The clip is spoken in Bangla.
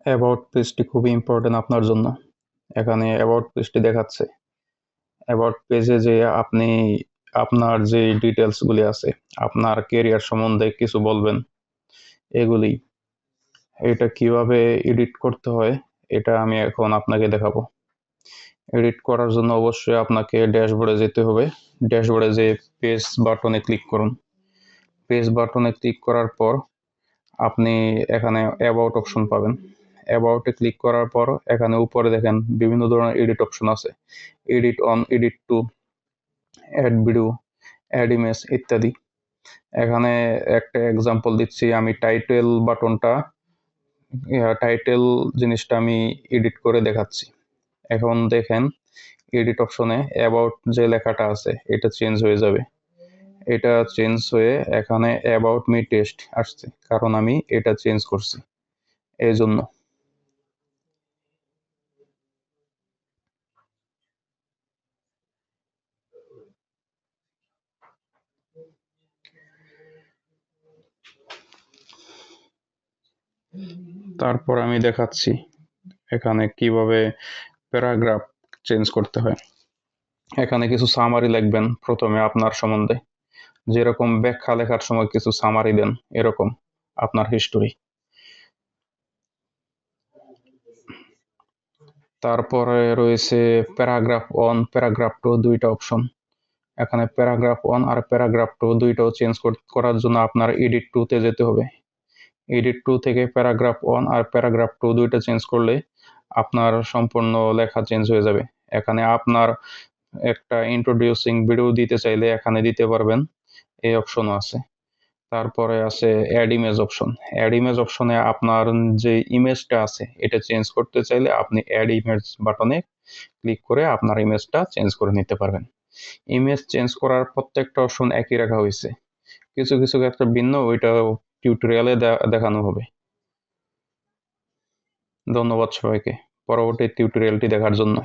অ্যাবাউট পেজটি খুবই ইম্পর্টেন্ট আপনার জন্য। এখানে অ্যাবাউট পেজটি দেখাচ্ছে। অ্যাবাউট পেজে যে আপনি আপনার যে ডিটেলসগুলি আছে, আপনার কেরিয়ার সম্বন্ধে কিছু বলবেন, এগুলি। এটা কিভাবে এডিট করতে হয় এটা আমি এখন আপনাকে দেখাবো। এডিট করার জন্য অবশ্যই আপনাকে ড্যাশবোর্ডে যেতে হবে। ড্যাশবোর্ডে যেয়ে পেজ বাটনে ক্লিক করুন। পেজ বাটনে ক্লিক করার পর আপনি এখানে অ্যাবাউট অপশন পাবেন। অ্যাবাউটে ক্লিক করার পর এখানে উপরে দেখেন বিভিন্ন ধরনের এডিট অপশন আছে। Edit one, edit two, add video, add image ইত্যাদি। এখানে একটা এক্সাম্পল দিচ্ছি, আমি টাইটেল জিনিসটা আমি এডিট করে দেখাচ্ছি। এখন দেখেন এডিট অপশনে অ্যাবাউট যে লেখাটা আছে এটা চেঞ্জ হয়ে যাবে। এটা চেঞ্জ হয়ে এখানে অ্যাবাউট মি টেস্ট আসছে, কারণ আমি এটা চেঞ্জ করছি এই জন্য। তারপর আমি দেখাচ্ছি এখানে কিভাবে প্যারাগ্রাফ চেঞ্জ করতে হয়। এখানে কিছু সামারি লিখবেন প্রথমে আপনার সম্বন্ধে, যেরকম ব্যাখ্যা লেখার সময় কিছু সামারি দেন, এরকম আপনার হিস্টোরি। তারপরে রয়েছে প্যারাগ্রাফ ওয়ান, প্যারাগ্রাফ টু, দুইটা অপশন। এখানে প্যারাগ্রাফ ওয়ান আর প্যারাগ্রাফ টু দুইটাও চেঞ্জ করার জন্য আপনার এডিট টুতে যেতে হবে। এডিট টু থেকে প্যারাগ্রাফ ওয়ান আর প্যারাগ্রাফ টু দুইটা চেঞ্জ করলে আপনার সম্পূর্ণ লেখা চেঞ্জ হয়ে যাবে। এখানে আপনার একটা ইন্ট্রোডিউসিং ভিডিও দিতে চাইলে এখানে দিতে পারবেন, এই অপশনও আছে। তারপরে আছে add image option. Add image অপশনে আপনার যে ইমেজটা আছে এটা চেঞ্জ করতে চাইলে আপনি অ্যাড ইমেজ বাটনে ক্লিক করে আপনার ইমেজটা চেঞ্জ করে নিতে পারবেন। ইমেজ চেঞ্জ করার প্রত্যেকটা অপশন একই রাখা হয়েছে, কিছু কিছু একটা ভিন্ন, ওইটা টিউটোরিয়ালে দেখানো হবে। ধন্যবাদ সবাইকে পরবর্তী টিউটোরিয়ালটি দেখার জন্য।